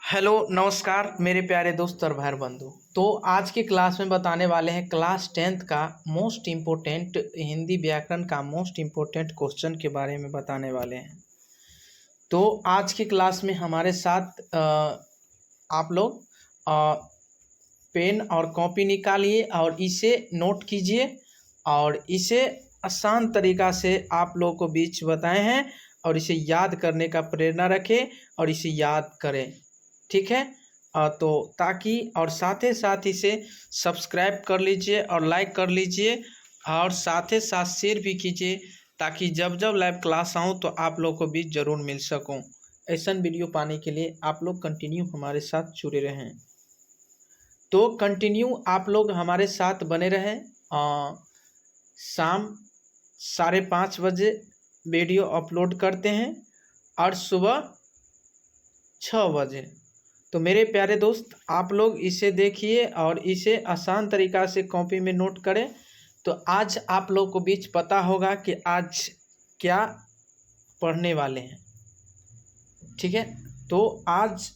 Hello नमस्कार मेरे प्यारे दोस्त और भाई बंधु। तो आज की क्लास में बताने वाले हैं क्लास 10th का मोस्ट इम्पोर्टेंट हिंदी व्याकरण का मोस्ट इम्पोर्टेंट क्वेश्चन के बारे में बताने वाले हैं। तो आज की क्लास में हमारे साथ आप लोग पेन और कॉपी निकालिए और इसे नोट कीजिए और इसे आसान तरीक़ा से आप लोगों को बीच बताए हैं और इसे याद करने का प्रेरणा रखें और इसे याद करें, ठीक है। तो ताकि और साथ ही साथ इसे सब्सक्राइब कर लीजिए और लाइक कर लीजिए और साथ ही साथ शेयर भी कीजिए ताकि जब जब लाइव क्लास आऊँ तो आप लोग को भी ज़रूर मिल सकूँ। ऐसा वीडियो पाने के लिए आप लोग कंटिन्यू हमारे साथ जुड़े रहें। तो कंटिन्यू आप लोग हमारे साथ बने रहें। शाम 5:30 बजे वीडियो अपलोड करते हैं और सुबह 6 बजे। तो मेरे प्यारे दोस्त आप लोग इसे देखिए और इसे आसान तरीक़ा से कॉपी में नोट करें। तो आज आप लोग को बीच पता होगा कि आज क्या पढ़ने वाले हैं, ठीक है। तो आज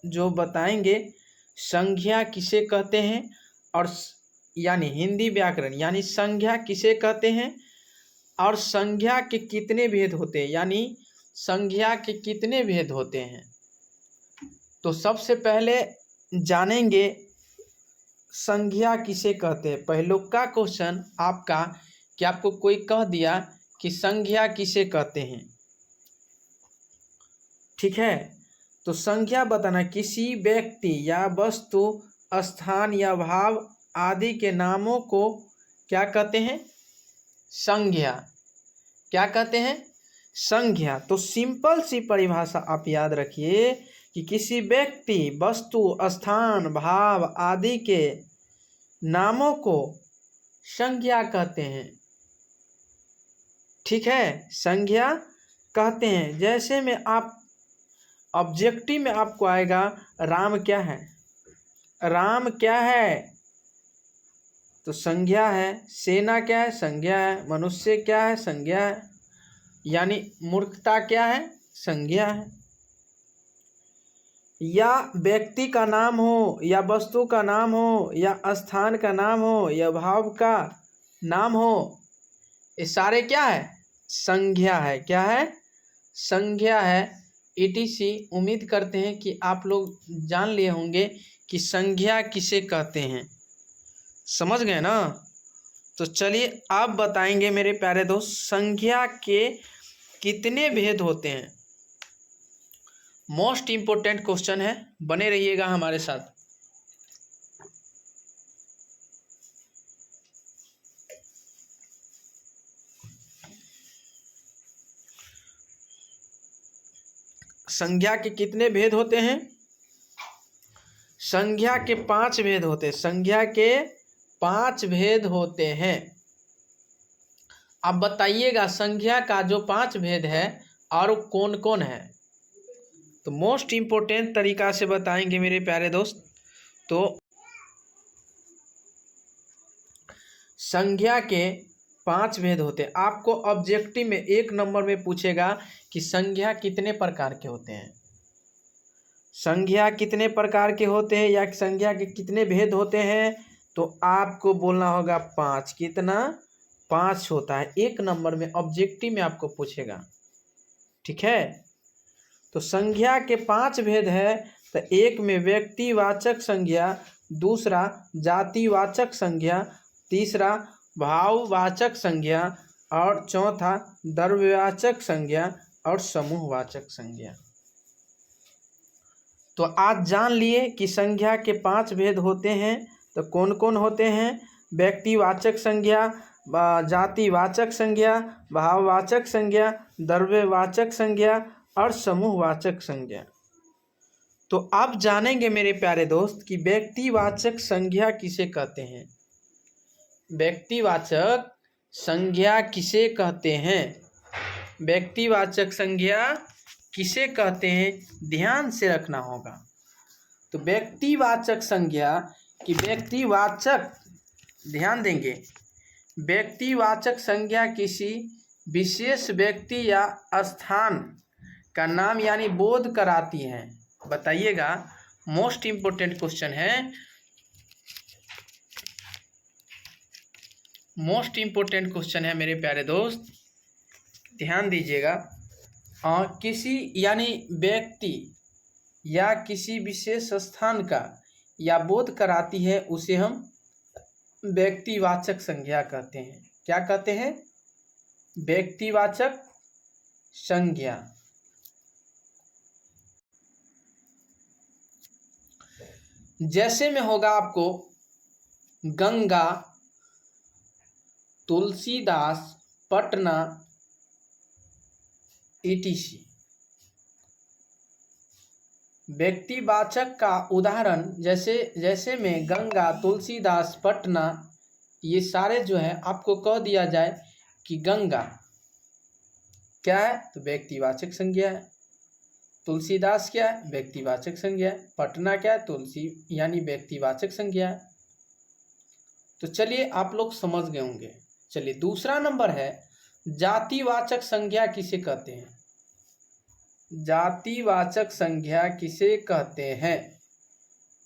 जो बताएंगे संज्ञा किसे कहते हैं और यानी हिंदी व्याकरण यानी संज्ञा किसे कहते हैं और संज्ञा के कितने भेद होते हैं, यानी संज्ञा के कितने भेद होते हैं। तो सबसे पहले जानेंगे संज्ञा किसे कहते हैं। पहलुक का क्वेश्चन आपका कि आपको कोई कह दिया कि संज्ञा किसे कहते हैं, ठीक है। तो संज्ञा बताना किसी व्यक्ति या वस्तु, स्थान या भाव आदि के नामों को क्या कहते हैं, संज्ञा। क्या कहते हैं, संज्ञा। तो सिंपल सी परिभाषा आप याद रखिए कि किसी व्यक्ति, वस्तु, स्थान, भाव आदि के नामों को संज्ञा कहते हैं, ठीक है, संज्ञा कहते हैं। जैसे में आप ऑब्जेक्टिव में आपको आएगा राम क्या है, राम क्या है तो संज्ञा है। सेना क्या है, संज्ञा है। मनुष्य क्या है, संज्ञा है। यानी मूर्खता क्या है, संज्ञा है। या व्यक्ति का नाम हो या वस्तु का नाम हो या स्थान का नाम हो या भाव का नाम हो, ये सारे क्या है, संज्ञा है। क्या है, संज्ञा है। ETC उम्मीद करते हैं कि आप लोग जान लिए होंगे कि संज्ञा किसे कहते हैं, समझ गए ना। तो चलिए आप बताएंगे मेरे प्यारे दोस्त संज्ञा के कितने भेद होते हैं। मोस्ट इम्पोर्टेंट क्वेश्चन है, बने रहिएगा हमारे साथ। संज्ञा के कितने भेद होते हैं, संज्ञा के 5 भेद होते हैं। संज्ञा के 5 भेद होते हैं। अब बताइएगा संज्ञा का जो 5 भेद है और कौन कौन है। तो मोस्ट इम्पोर्टेंट तरीक़ा से बताएंगे मेरे प्यारे दोस्त। तो संज्ञा के 5 भेद होते हैं। आपको ऑब्जेक्टिव में 1 नंबर में पूछेगा कि संज्ञा कितने प्रकार के होते हैं, संज्ञा कितने प्रकार के होते हैं या संज्ञा के कितने भेद होते हैं, तो आपको बोलना होगा 5। कितना, 5 होता है। 1 नंबर में ऑब्जेक्टिव में आपको पूछेगा, ठीक है। तो संज्ञा के 5 भेद है। तो एक में व्यक्तिवाचक संज्ञा, दूसरा जातिवाचक संज्ञा, तीसरा भाववाचक संज्ञा और चौथा द्रव्यवाचक संज्ञा और समूहवाचक संज्ञा। तो आज जान लिए कि संज्ञा के 5 भेद होते हैं। तो कौन कौन होते हैं, व्यक्तिवाचक संज्ञा, जातिवाचक संज्ञा, भाववाचक संज्ञा, द्रव्यवाचक संज्ञा और समूहवाचक संज्ञा। तो आप जानेंगे मेरे प्यारे दोस्त कि व्यक्तिवाचक संज्ञा किसे कहते हैं। व्यक्तिवाचक संज्ञा किसे कहते हैं, व्यक्तिवाचक संज्ञा किसे कहते हैं, ध्यान से रखना होगा। तो व्यक्तिवाचक संज्ञा कि व्यक्तिवाचक, ध्यान देंगे, व्यक्तिवाचक संज्ञा किसी विशेष व्यक्ति या स्थान का नाम यानी बोध कराती है। बताइएगा, मोस्ट इम्पोर्टेंट क्वेश्चन है, मोस्ट इम्पोर्टेंट क्वेश्चन है मेरे प्यारे दोस्त, ध्यान दीजिएगा। किसी यानी व्यक्ति या किसी विशेष स्थान का या बोध कराती है उसे हम व्यक्तिवाचक संज्ञा कहते हैं। क्या कहते हैं? व्यक्तिवाचक संज्ञा। जैसे में होगा आपको गंगा, तुलसीदास, पटना, etc। व्यक्तिवाचक का उदाहरण जैसे में गंगा, तुलसीदास, पटना, ये सारे जो है आपको कह दिया जाए कि गंगा क्या है तो व्यक्तिवाचक संज्ञा है, तुलसीदास क्या है व्यक्तिवाचक संज्ञा है, पटना क्या है तुलसी यानी व्यक्तिवाचक संज्ञा है। तो चलिए आप लोग समझ गए होंगे। चलिए दूसरा नंबर है जातिवाचक संज्ञा किसे कहते हैं? जातिवाचक संज्ञा किसे कहते हैं?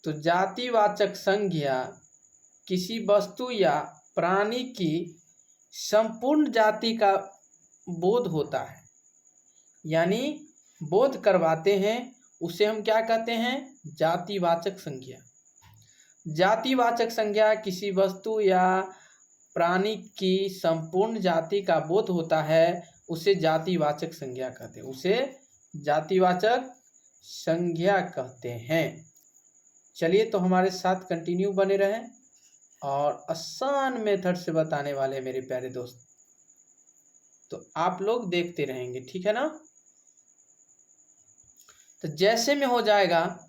तो जातिवाचक संज्ञा किसी वस्तु या प्राणी की संपूर्ण जाति का बोध होता है, यानी बोध करवाते हैं, उसे हम क्या कहते हैं? जातिवाचक संज्ञा। जातिवाचक संज्ञा किसी वस्तु या प्राणी की संपूर्ण जाति का बोध होता है, उसे जातिवाचक संज्ञा कहते हैं, उसे जातिवाचक संज्ञा कहते हैं। चलिए तो हमारे साथ कंटिन्यू बने रहें और आसान मेथड से बताने वाले मेरे प्यारे दोस्त, तो आप लोग देखते रहेंगे, ठीक है ना। तो जैसे में हो जाएगा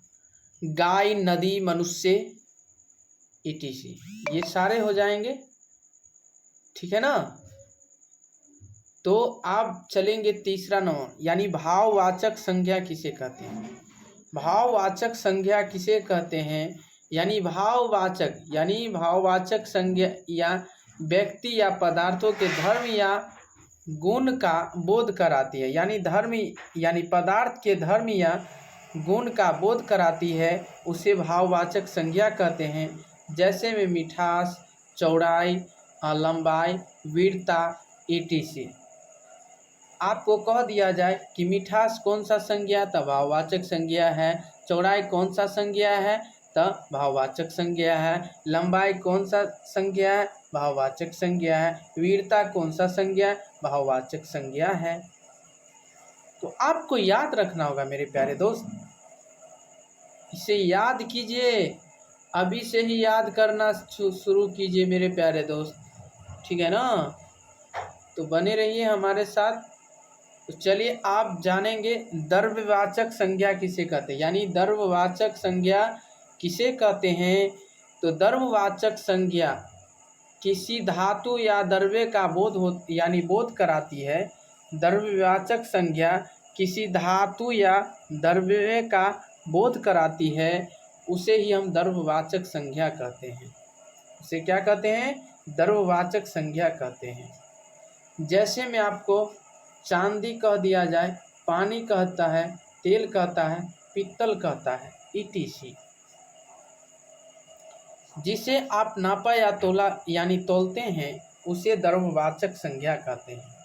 गाय, नदी, मनुष्य, etc, ये सारे हो जाएंगे, ठीक है ना। तो आप चलेंगे तीसरा नंबर, यानी भाववाचक संज्ञा किसे कहते हैं? भाववाचक संज्ञा किसे कहते हैं? यानी भाववाचक संज्ञा या व्यक्ति या पदार्थों के धर्म या गुण का बोध कराती है, यानी यानी पदार्थ के धर्म या गुण का बोध कराती है, उसे भाववाचक संज्ञा कहते हैं। जैसे में मिठास, चौड़ाई, लंबाई, वीरता, etc। आपको कह दिया जाए कि मिठास कौन सा संज्ञा तब भाववाचक संज्ञा है, चौड़ाई कौन सा संज्ञा है तब भाववाचक संज्ञा है, लंबाई कौन सा संज्ञा है भाववाचक संज्ञा है, वीरता कौन सा संज्ञा है भाववाचक संज्ञा है। तो आपको याद रखना होगा मेरे प्यारे दोस्त, इसे याद कीजिए, अभी से ही याद करना शुरू कीजिए मेरे प्यारे दोस्त, ठीक है ना। तो बने रहिए हमारे साथ। तो चलिए आप जानेंगे द्रव्यवाचक संज्ञा किसे कहते हैं, यानी द्रव्यवाचक संज्ञा किसे कहते हैं। तो द्रव्यवाचक संज्ञा किसी धातु या द्रव्य का बोध कराती है। द्रव्यवाचक संज्ञा किसी धातु या द्रव्य का बोध कराती है, उसे ही हम द्रव्यवाचक संज्ञा कहते हैं। उसे क्या कहते हैं? द्रव्यवाचक संज्ञा कहते हैं। जैसे में आपको चांदी कह दिया जाए, पानी कहता है, तेल कहता है, पीतल कहता है, etc। जिसे आप नापा या तोला यानी तोलते हैं, उसे द्रव्यवाचक संज्ञा कहते हैं,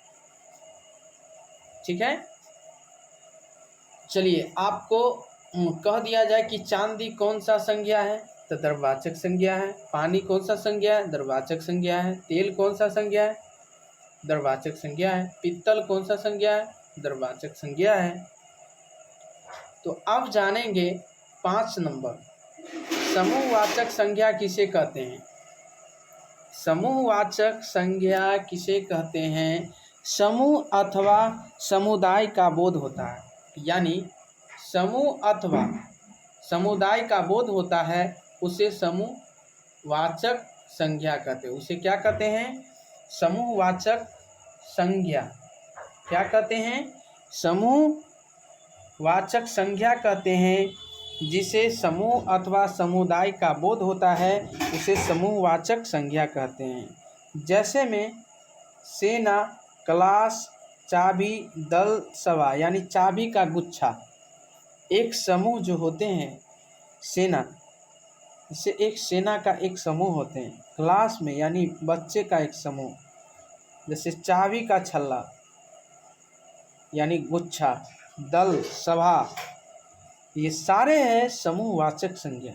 ठीक है। चलिए आपको कह दिया जाए कि चांदी कौन सा संज्ञा है तो द्रव्यवाचक संज्ञा है, पानी कौन सा संज्ञा है द्रव्यवाचक संज्ञा है, तेल कौन सा संज्ञा है द्रव्यवाचक संज्ञा है, पीतल कौन सा संज्ञा है द्रव्यवाचक संज्ञा है। तो अब जानेंगे 5 नंबर, समूहवाचक संज्ञा किसे कहते हैं। समूहवाचक संज्ञा किसे कहते हैं? समूह अथवा समुदाय का बोध होता है, यानी समूह अथवा समुदाय का बोध होता है, उसे समूहवाचक संज्ञा कहते हैं। उसे क्या कहते हैं? समूहवाचक संज्ञा। क्या कहते हैं? समूहवाचक संज्ञा कहते हैं। जिसे समूह अथवा समुदाय का बोध होता है, उसे समूहवाचक संज्ञा कहते हैं। जैसे में सेना, क्लास, चाबी, दल, सभा, यानी चाबी का गुच्छा, एक समूह जो होते हैं, सेना, इससे एक सेना का एक समूह होते हैं। क्लास में यानी बच्चे का एक समूह, जैसे चाबी का छल्ला यानी गुच्छा, दल, सभा, ये सारे हैं समूहवाचक संज्ञा।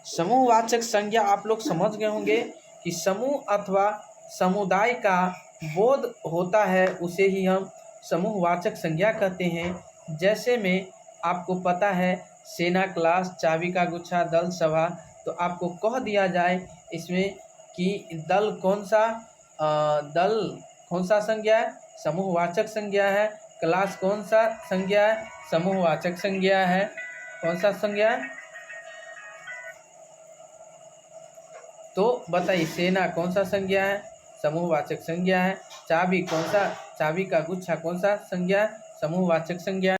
समूहवाचक संज्ञा आप लोग समझ गए होंगे कि समूह अथवा समुदाय का बोध होता है, उसे ही हम समूहवाचक संज्ञा कहते हैं। जैसे में आपको पता है सेना, क्लास, चाबी का गुच्छा, दल, सभा, तो आपको कह दिया जाए इसमें कि दल कौन सा संज्ञा है, समूहवाचक संज्ञा है। क्लास कौन सा संज्ञा है, समूहवाचक संज्ञा है। कौन सा संज्ञा है, तो बताइए। सेना कौन सा संज्ञा है, समूहवाचक संज्ञा है। चाबी का गुच्छा कौन सा संज्ञा है, समूहवाचक संज्ञा है।